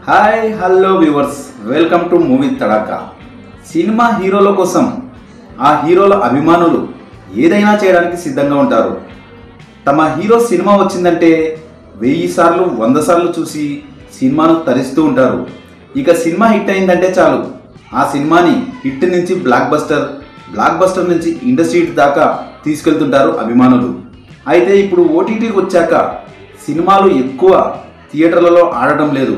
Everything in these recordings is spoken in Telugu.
Hi hello viewers, welcome to movie Tadaka. Cinema హీరోల కోసం ఆ హీరోల అభిమానులు ఏదైనా చేయడానికి సిద్ధంగా ఉంటారు. తమ హీరో సినిమా వచ్చిందంటే 1000 సార్లు 100 సార్లు చూసి సినిమాను తరిస్తూ ఉంటారు. ఇక సినిమా హిట్ అయిందంటే చాలు, ఆ సినిమాని హిట్ నుంచి బ్లాక్ బస్టర్ నుంచి ఇండస్ట్రీ దాకా తీసుకెళ్తుంటారు అభిమానులు. అయితే ఇప్పుడు ఓటీటీకి వచ్చాక సినిమాలు ఎక్కువ థియేటర్లలో ఆడటం లేదు.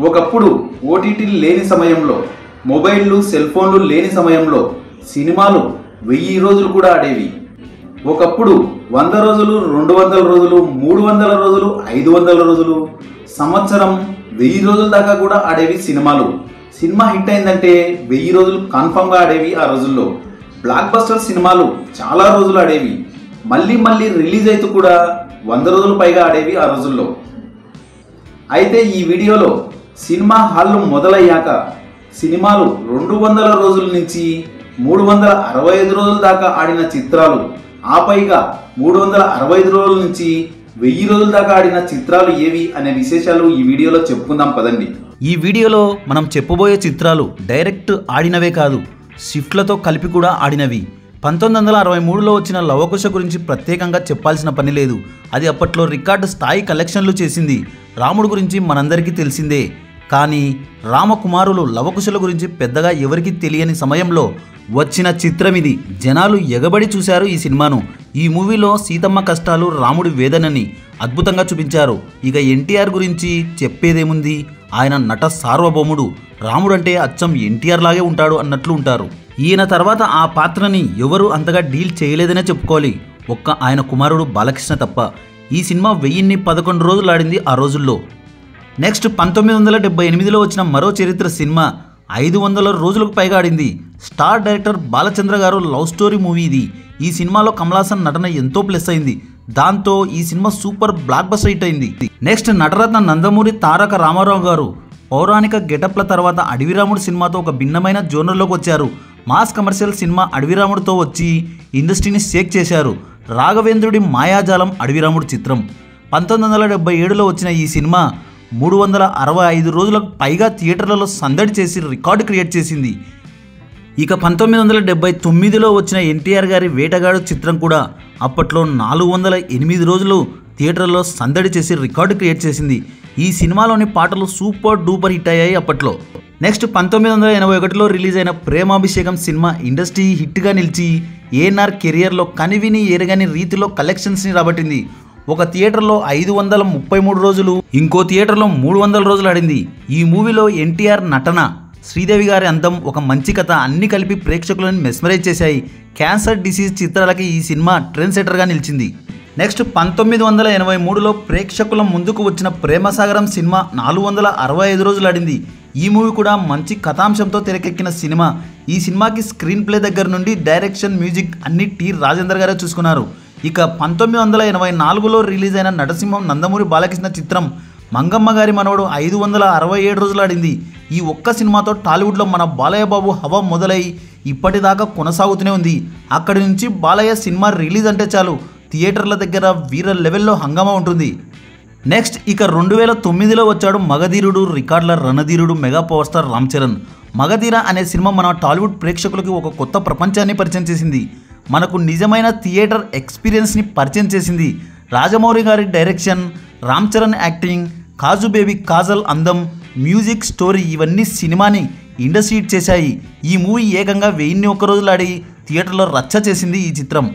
ఒకప్పుడు ఓటీటీలు లేని సమయంలో, మొబైళ్ళు సెల్ ఫోన్లు లేని సమయంలో సినిమాలు 1000 రోజులు కూడా ఆడేవి. ఒకప్పుడు 100 రోజులు, 200 రోజులు, 300 రోజులు, 500 రోజులు, సంవత్సరం, 1000 రోజుల దాకా కూడా ఆడేవి సినిమాలు. సినిమా హిట్ అయిందంటే 1000 రోజులు కన్ఫామ్గా ఆడేవి. ఆ రోజుల్లో బ్లాక్ బస్టర్ సినిమాలు చాలా రోజులు ఆడేవి. మళ్ళీ రిలీజ్ అయితే కూడా 100 రోజులు పైగా ఆడేవి ఆ రోజుల్లో. అయితే ఈ వీడియోలో సినిమా హాళ్ళు మొదలయ్యాక సినిమాలు 200 రోజుల నుంచి 365 రోజుల దాకా ఆడిన చిత్రాలు, ఆపైగా 365 రోజుల నుంచి 1000 రోజుల దాకా ఆడిన చిత్రాలు ఏవి అనే విశేషాలు ఈ వీడియోలో చెప్పుకుందాం పదండి. ఈ వీడియోలో మనం చెప్పబోయే చిత్రాలు డైరెక్ట్ ఆడినవే కాదు, షిఫ్ట్లతో కలిపి కూడా ఆడినవి. 1963లో వచ్చిన లవకుశ గురించి ప్రత్యేకంగా చెప్పాల్సిన పని లేదు. అది అప్పట్లో రికార్డు స్థాయి కలెక్షన్లు చేసింది. రాముడు గురించి మనందరికీ తెలిసిందే. కానీ రామకుమారులు లవకుశల గురించి పెద్దగా ఎవరికి తెలియని సమయంలో వచ్చిన చిత్రం ఇది. జనాలు ఎగబడి చూశారు ఈ సినిమాను. ఈ మూవీలో సీతమ్మ కష్టాలు, రాముడి వేదనని అద్భుతంగా చూపించారు. ఇక ఎన్టీఆర్ గురించి చెప్పేదేముంది, ఆయన నట సార్వభౌముడు. రాముడంటే అచ్చం ఎన్టీఆర్ లాగే ఉంటాడు అన్నట్లు ఉంటారు. ఈయన తర్వాత ఆ పాత్రని ఎవరు అంతగా డీల్ చేయలేదనే చెప్పుకోవాలి, ఒక్క ఆయన కుమారుడు బాలకృష్ణ తప్ప. ఈ సినిమా 1011 రోజులు ఆడింది ఆ రోజుల్లో. నెక్స్ట్ 1978లో వచ్చిన మరో చరిత్ర సినిమా 500 రోజులకు పైగా ఆడింది. స్టార్ డైరెక్టర్ బాలచంద్ర గారు లవ్ స్టోరీ మూవీ ఇది. ఈ సినిమాలో కమలాసన్ నటన ఎంతో ప్లస్ అయింది. దాంతో ఈ cinema super block buster hit అయింది. నెక్స్ట్ నటరత్న నందమూరి తారక రామారావు గారు పౌరాణిక గెటప్ల తర్వాత అడవిరాముడు సినిమాతో ఒక భిన్నమైన జోనర్లోకి వచ్చారు. మాస్ కమర్షియల్ సినిమా అడవిరాముడితో వచ్చి ఇండస్ట్రీని షేక్ చేశారు. రాఘవేంద్రుడి మాయాజాలం అడవిరాముడు చిత్రం. 1977లో వచ్చిన ఈ సినిమా 365 రోజులకు పైగా థియేటర్లలో సందడి చేసి రికార్డు క్రియేట్ చేసింది. ఇక 1979లో వచ్చిన ఎన్టీఆర్ గారి వేటగాడు చిత్రం కూడా అప్పట్లో 408 రోజులు థియేటర్లో సందడి చేసి రికార్డు క్రియేట్ చేసింది. ఈ సినిమాలోని పాటలు సూపర్ డూపర్ హిట్ అయ్యాయి అప్పట్లో. నెక్స్ట్ 1981లో రిలీజ్ అయిన ప్రేమాభిషేకం సినిమా ఇండస్ట్రీ హిట్గా నిలిచి ఏఎన్ఆర్ కెరియర్లో కనివిని ఎరగని రీతిలో కలెక్షన్స్ని రాబట్టింది. ఒక థియేటర్లో 533 రోజులు, ఇంకో థియేటర్లో 300 రోజులు ఆడింది. ఈ మూవీలో ఎన్టీఆర్ నటన, శ్రీదేవి గారి అందం, ఒక మంచి కథ అన్ని కలిపి ప్రేక్షకులను మెస్మరైజ్ చేశాయి. క్యాన్సర్ డిసీజ్ చిత్రాలకి ఈ సినిమా ట్రెండ్ సెటర్గా నిలిచింది. నెక్స్ట్ 1983లో ప్రేక్షకుల ముందుకు వచ్చిన ప్రేమసాగరం సినిమా 465 రోజులు ఆడింది. ఈ మూవీ కూడా మంచి కథాంశంతో తెరకెక్కిన సినిమా. ఈ సినిమాకి స్క్రీన్ ప్లే దగ్గర నుండి డైరెక్షన్, మ్యూజిక్ అన్ని టి రాజేందర్ గారే చూసుకున్నారు. ఇక 1984లో రిలీజ్ అయిన నటసింహం నందమూరి బాలకృష్ణ చిత్రం మంగమ్మ గారి మనవడు 567 రోజులు ఆడింది. ఈ ఒక్క సినిమాతో టాలీవుడ్లో మన బాలయ్య బాబు హవా మొదలై ఇప్పటిదాకా కొనసాగుతూనే ఉంది. అక్కడి నుంచి బాలయ్య సినిమా రిలీజ్ అంటే చాలు థియేటర్ల దగ్గర వీర లెవెల్లో హంగామా ఉంటుంది. నెక్స్ట్ ఇక 2009లో వచ్చాడు మగధీరుడు, రికార్డుల రణధీరుడు, mega power star Ram Charan. Magadheera అనే సినిమా మన టాలీవుడ్ ప్రేక్షకులకి ఒక కొత్త ప్రపంచాన్ని పరిచయం చేసింది. మనకు నిజమైన థియేటర్ ఎక్స్పీరియన్స్ని పరిచయం చేసింది. రాజమౌళి గారి డైరెక్షన్, రామ్ చరణ్ యాక్టింగ్, కాజు బేబీ కాజల్ అందం, మ్యూజిక్, స్టోరీ ఇవన్నీ సినిమాని ఇండస్ట్రీ హిట్ చేశాయి. ఈ మూవీ ఏకంగా 1001 రోజులు ఆడి థియేటర్లో రచ్చ చేసింది ఈ చిత్రం.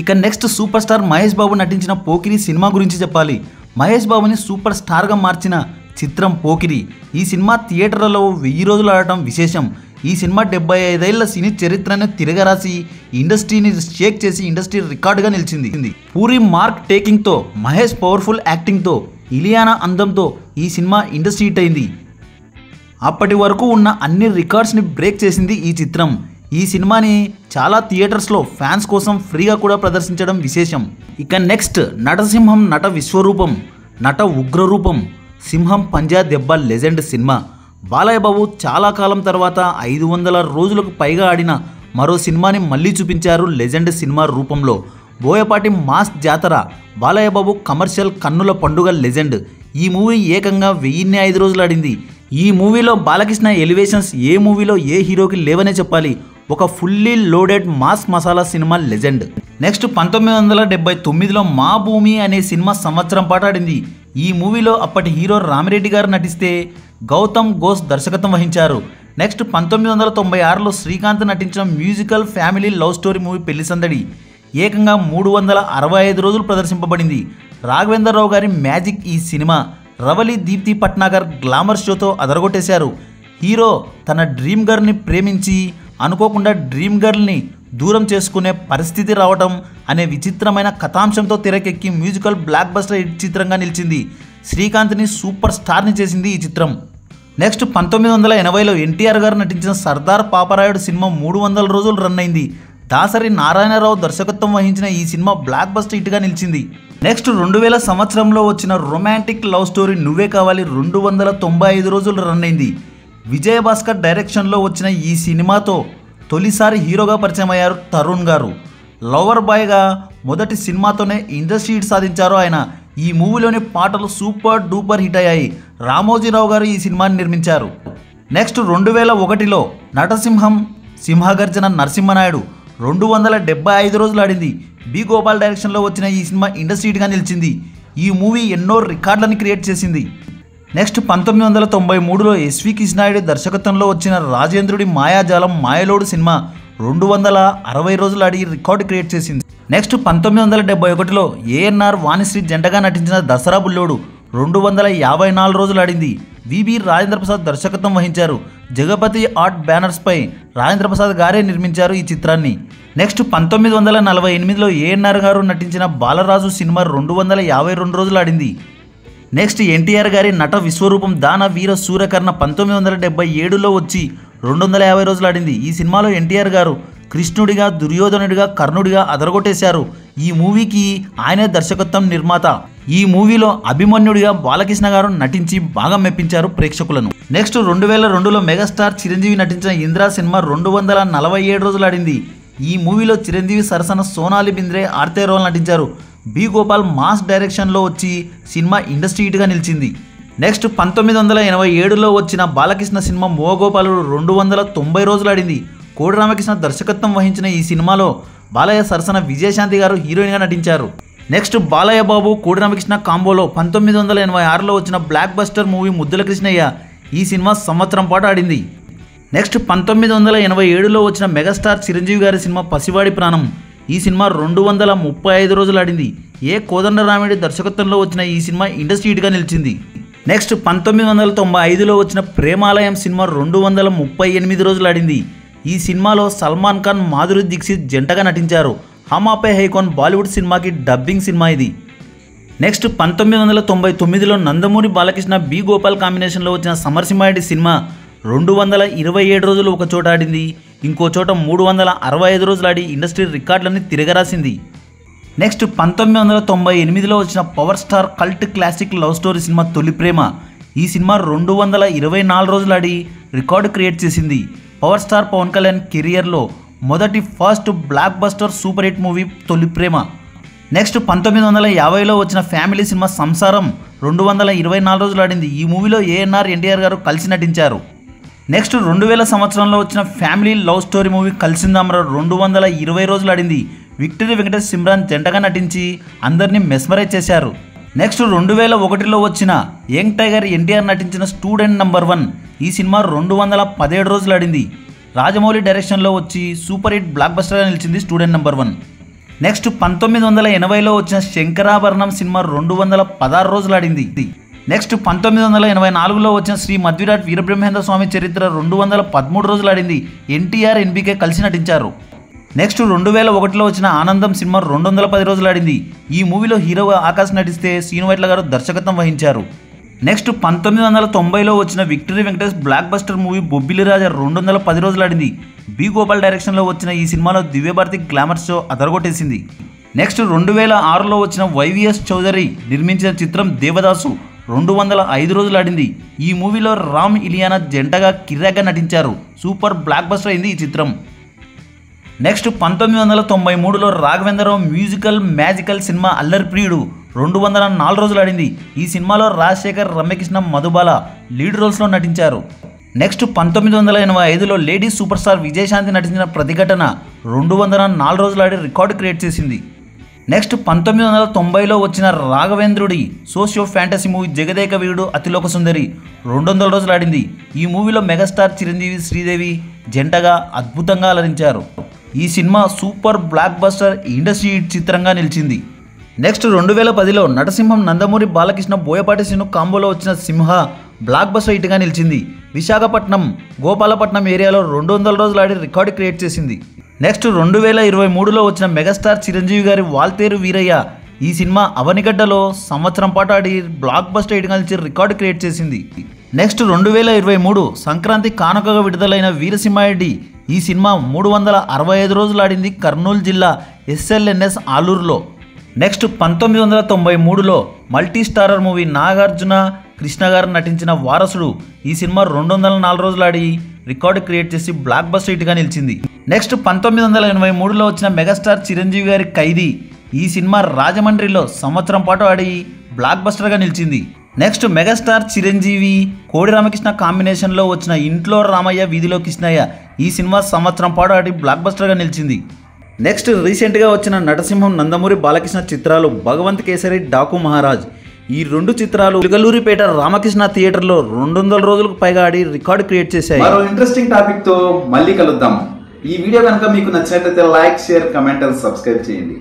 ఇక next super star Mahesh Babu నటించిన పోకిరి సినిమా గురించి చెప్పాలి. మహేష్ బాబుని సూపర్ స్టార్గా మార్చిన చిత్రం పోకిరి. ఈ సినిమా థియేటర్లలో 1000 రోజులు ఆడటం విశేషం. ఈ సినిమా 75 ఏళ్ల సినీ చరిత్రను తిరగరాసి ఇండస్ట్రీని షేక్ చేసి ఇండస్ట్రీ రికార్డుగా నిలిచింది. పూరి మార్క్ టేకింగ్తో, మహేష్ పవర్ఫుల్ యాక్టింగ్తో, ఇలియానా అందంతో ఈ సినిమా ఇండస్ట్రీ హిట్ అయింది. అప్పటి వరకు ఉన్న అన్ని రికార్డ్స్ని బ్రేక్ చేసింది ఈ చిత్రం. ఈ సినిమాని చాలా థియేటర్స్లో ఫ్యాన్స్ కోసం ఫ్రీగా కూడా ప్రదర్శించడం విశేషం. ఇక నెక్స్ట్ నటసింహం నట విశ్వరూపం, నట ఉగ్రరూపం, సింహం పంజా దెబ్బ లెజెండ్ సినిమా. బాలయ్య బాబు చాలా కాలం తర్వాత 500 రోజులకు పైగా ఆడిన మరో సినిమాని మళ్ళీ చూపించారు లెజెండ్ సినిమా రూపంలో. బోయపాటి మాస్ జాతర, బాలయ్య బాబు కమర్షియల్ కన్నుల పండుగ లెజెండ్. ఈ మూవీ ఏకంగా 1005 రోజులు ఆడింది. ఈ మూవీలో బాలకృష్ణ ఎలివేషన్స్ ఏ మూవీలో ఏ హీరోకి లేవనే చెప్పాలి. ఒక fully loaded mass masala cinema legend. Next 1979లో మా భూమి అనే సినిమా సంవత్సరం పాటు ఆడింది. ఈ మూవీలో అప్పటి హీరో రామిరెడ్డి గారు నటిస్తే గౌతమ్ ఘోష్ దర్శకత్వం వహించారు. నెక్స్ట్ 1996లో శ్రీకాంత్ నటించిన musical family love story movie పెళ్లి సందడి ఏకంగా 365 రోజులు ప్రదర్శింపబడింది. రాఘవేంద్రరావు గారి మ్యాజిక్ ఈ సినిమా. రవలి దీప్తి పట్నాగర్ గ్లామర్ షోతో అదరగొట్టేశారు. హీరో తన డ్రీమ్ గర్ల్ని ప్రేమించి అనుకోకుండా డ్రీమ్ గర్ల్ని దూరం చేసుకునే పరిస్థితి రావటం అనే విచిత్రమైన కథాంశంతో తెరకెక్కి మ్యూజికల్ బ్లాక్ బస్టర్ హిట్ చిత్రంగా నిలిచింది. శ్రీకాంత్ని సూపర్ స్టార్ని చేసింది ఈ చిత్రం. నెక్స్ట్ 1980లో ఎన్టీఆర్ గారు నటించిన సర్దార్ పాపరాయుడు సినిమా 300 రోజులు రన్ అయింది. దాసరి నారాయణరావు దర్శకత్వం వహించిన ఈ సినిమా బ్లాక్ బస్టర్ హిట్గా నిలిచింది. నెక్స్ట్ 2000 సంవత్సరంలో వచ్చిన రొమాంటిక్ లవ్ స్టోరీ నువ్వే కావాలి 295 రోజులు రన్ అయింది. విజయభాస్కర్ డైరెక్షన్లో వచ్చిన ఈ సినిమాతో తొలిసారి హీరోగా పరిచయం అయ్యారు తరుణ్ గారు. లవర్ బాయ్గా మొదటి సినిమాతోనే ఇండస్ట్రీ హిట్ సాధించారు ఆయన. ఈ మూవీలోని పాటలు సూపర్ డూపర్ హిట్ అయ్యాయి. రామోజీరావు గారు ఈ సినిమాని నిర్మించారు. నెక్స్ట్ 2001లో నటసింహం సింహగర్జన నరసింహనాయుడు 275 రోజులు ఆడింది. బి గోపాల్ డైరెక్షన్లో వచ్చిన ఈ సినిమా ఇండస్ట్రీ హిట్గా నిలిచింది. ఈ మూవీ ఎన్నో రికార్డులను క్రియేట్ చేసింది. నెక్స్ట్ 1993లో ఎస్వి కృష్ణారెడ్డి దర్శకత్వంలో వచ్చిన రాజేంద్రుడి మాయాజాలం మాయలోడు సినిమా 260 రోజులు ఆడి రికార్డు క్రియేట్ చేసింది. నెక్స్ట్ 1971లో ఏఎన్ఆర్ వాణిశ్రీ జంటగా నటించిన దసరా బుల్లోడు 254 రోజులు ఆడింది. విబి రాజేంద్ర ప్రసాద్ దర్శకత్వం వహించారు. జగపతి ఆర్ట్ బ్యానర్స్పై రాజేంద్ర ప్రసాద్ గారే నిర్మించారు ఈ చిత్రాన్ని. నెక్స్ట్ 1948లో ఏఎన్ఆర్ గారు నటించిన బాలరాజు సినిమా 252 రోజులు ఆడింది. నెక్స్ట్ ఎన్టీఆర్ గారి నట విశ్వరూపం దాన వీర సూరకర్ణ 1977లో వచ్చి 250 రోజులు ఆడింది. ఈ సినిమాలో ఎన్టీఆర్ గారు కృష్ణుడిగా, దుర్యోధనుడిగా, కర్ణుడిగా అదరగొట్టేశారు. ఈ మూవీకి ఆయనే దర్శకత్వం, నిర్మాత. ఈ మూవీలో అభిమన్యుడిగా బాలకృష్ణ గారు నటించి బాగా మెప్పించారు ప్రేక్షకులను. నెక్స్ట్ 2002లో మెగాస్టార్ చిరంజీవి నటించిన ఇంద్రా సినిమా 247 రోజులు ఆడింది. ఈ మూవీలో చిరంజీవి సరసన సోనాలి బింద్రే, ఆర్తే రోల్ నటించారు. బి గోపాల్ మాస్ డైరెక్షన్లో వచ్చి సినిమా ఇండస్ట్రీ హిట్గా నిలిచింది. నెక్స్ట్ 1987లో వచ్చిన బాలకృష్ణ సినిమా మోగోపాలుడు 290 రోజులు ఆడింది. కోడి రామకృష్ణ దర్శకత్వం వహించిన ఈ సినిమాలో బాలయ్య సరసన విజయశాంతి గారు హీరోయిన్గా నటించారు. నెక్స్ట్ బాలయ్య బాబు కోడి రామకృష్ణ కాంబోలో 1986లో వచ్చిన బ్లాక్ బస్టర్ మూవీ ముద్దుల కృష్ణయ్య. ఈ సినిమా సంవత్సరం పాటు ఆడింది. నెక్స్ట్ 1987లో వచ్చిన మెగాస్టార్ చిరంజీవి గారి సినిమా పసివాడి ప్రాణం. ఈ సినిమా 235 రోజులు ఆడింది. ఏ కోదండరామిడి దర్శకత్వంలో వచ్చిన ఈ సినిమా ఇండస్ట్రీ హిట్గా నిలిచింది. నెక్స్ట్ 1995లో వచ్చిన ప్రేమాలయం సినిమా 238 రోజులు ఆడింది. ఈ సినిమాలో సల్మాన్ ఖాన్, మాధురి దీక్షిత్ జంటగా నటించారు. హమ్ ఆపే హై కౌన్ బాలీవుడ్ సినిమాకి డబ్బింగ్ సినిమా ఇది. నెక్స్ట్ 1999లో నందమూరి బాలకృష్ణ, బి గోపాల్ కాంబినేషన్లో వచ్చిన సమరసింహారెడ్డి సినిమా 227 రోజులు ఒక చోట ఆడింది. ఇంకో చోట 365 రోజులు ఆడి ఇండస్ట్రీ రికార్డులన్నీ తిరగరాసింది. నెక్స్ట్ 1998లో వచ్చిన power star cult classic love story cinema తొలి ప్రేమ. ఈ సినిమా 224 రోజులు ఆడి రికార్డు క్రియేట్ చేసింది. పవర్ స్టార్ పవన్ కళ్యాణ్ కెరియర్లో మొదటి first block buster super hit movie తొలి ప్రేమ. నెక్స్ట్ 1950లో వచ్చిన ఫ్యామిలీ సినిమా సంసారం 224 రోజులు ఆడింది. ఈ మూవీలో ఏఎన్ఆర్, ఎన్టీఆర్ గారు కలిసి నటించారు. నెక్స్ట్ 2000 సంవత్సరంలో వచ్చిన ఫ్యామిలీ లవ్ స్టోరీ మూవీ కలిసిందామర 220 రోజులు ఆడింది. విక్టరీ వెంకటేష్, సిమ్రాన్ జంటగా నటించి అందరినీ మెస్మరైజ్ చేశారు. నెక్స్ట్ 2001లో వచ్చిన యంగ్ టైగర్, ఎన్టీఆర్ నటించిన స్టూడెంట్ నంబర్ 1. ఈ సినిమా 217 రోజులు ఆడింది. రాజమౌళి డైరెక్షన్లో వచ్చి సూపర్ హిట్ బ్లాక్ బస్టర్గా నిలిచింది స్టూడెంట్ నంబర్ 1. నెక్స్ట్ 1980లో వచ్చిన శంకరాభరణం సినిమా 216 రోజులు ఆడింది. నెక్స్ట్ 1984లో వచ్చిన శ్రీ మధ్విరాట్ వీరబ్రహ్మేంద్ర స్వామి చరిత్ర 213 రోజులు ఆడింది. ఎన్టీఆర్, ఎన్బీకే కలిసి నటించారు. నెక్స్ట్ 2001లో వచ్చిన ఆనందం సినిమా 210 రోజులు ఆడింది. ఈ మూవీలో హీరోగా ఆకాష్ నటిస్తే శ్రీను వైట్ల గారు దర్శకత్వం వహించారు. నెక్స్ట్ 1990లో వచ్చిన victory Venkatesh blockbuster movie Bobbili Raja 210 రోజులు ఆడింది. బి గోపాల్ డైరెక్షన్లో వచ్చిన ఈ సినిమాలో దివ్యభారతి గ్లామర్ షో అదరగొట్టేసింది. నెక్స్ట్ 2006లో వచ్చిన వైవిఎస్ చౌదరి నిర్మించిన చిత్రం దేవదాసు 205 రోజులు ఆడింది. ఈ మూవీలో రామ్, ఇలియానా జంటగా కిర్రాక్గా నటించారు. సూపర్ బ్లాక్ బస్టర్ అయింది ఈ చిత్రం. నెక్స్ట్ 1993లో Raghavendra Rao musical magical cinema Allari Priyudu 204 రోజులు ఆడింది. ఈ సినిమాలో రాజశేఖర్, రమ్యకృష్ణ, మధుబాల లీడ్ రోల్స్లో నటించారు. నెక్స్ట్ 1985లో లేడీ సూపర్ స్టార్ విజయశాంతి నటించిన ప్రతిఘటన 204 రోజులు ఆడి రికార్డు క్రియేట్ చేసింది. నెక్స్ట్ 1990లో వచ్చిన రాఘవేంద్రుడి socio fantasy movie Jagadeka Veerudu Athiloka Sundari 200 రోజులు ఆడింది. ఈ మూవీలో మెగాస్టార్ చిరంజీవి, శ్రీదేవి జంటగా అద్భుతంగా అలరించారు. ఈ cinema super block buster industry hit చిత్రంగా నిలిచింది. నెక్స్ట్ 2010లో నటసింహం, నందమూరి బాలకృష్ణ, బోయపాటి శ్రీను కాంబోలో వచ్చిన సింహ బ్లాక్ బస్టర్ హిట్గా నిలిచింది. విశాఖపట్నం, గోపాలపట్నం ఏరియాలో 200 రోజులు ఆడి రికార్డు క్రియేట్ చేసింది. నెక్స్ట్ 2023లో వచ్చిన మెగాస్టార్ చిరంజీవి గారి వాల్తేరు వీరయ్య ఈ సినిమా అవనిగడ్డలో సంవత్సరం పాటు ఆడి బ్లాక్ బస్టర్ హిట్గా నిలిచి రికార్డు క్రియేట్ చేసింది. నెక్స్ట్ 2023 సంక్రాంతి కానుకగా విడుదలైన వీరసింహారెడ్డి ఈ సినిమా 365 రోజులు ఆడింది కర్నూలు జిల్లా SLNS ఆలూరులో. నెక్స్ట్ 1993లో multi starrer movie Nagarjuna, Krishna garu నటించిన వారసుడు ఈ సినిమా 204 రోజులు ఆడి రికార్డు క్రియేట్ చేసి బ్లాక్ బస్టర్ హిట్గా నిలిచింది. నెక్స్ట్ 1983లో వచ్చిన మెగాస్టార్ చిరంజీవి గారి ఖైదీ ఈ సినిమా రాజమండ్రిలో సంవత్సరం పాటు ఆడి బ్లాక్ బస్టర్గా నిలిచింది. నెక్స్ట్ మెగాస్టార్ చిరంజీవి, కోడి రామకృష్ణ కాంబినేషన్లో వచ్చిన ఇంట్లో రామయ్య వీధిలో కృష్ణయ్య ఈ సినిమా సంవత్సరం పాటు ఆడి బ్లాక్ బస్టర్గా నిలిచింది. నెక్స్ట్ రీసెంట్గా వచ్చిన నటసింహం, నందమూరి బాలకృష్ణ చిత్రాలు భగవంత్ కేసరి, డాకు మహారాజ్ ఈ 2 చిత్రాలు చిలకలూరిపేట రామకృష్ణ థియేటర్లో 200 రోజులకు పైగా ఆడి రికార్డు క్రియేట్ చేశాయి. మరో ఇంట్రెస్టింగ్ టాపిక్ తో మళ్ళీ కలుద్దాం. ఈ వీడియో కనుక మీకు నచ్చినట్లయితే like, share, comment and subscribe చేయండి.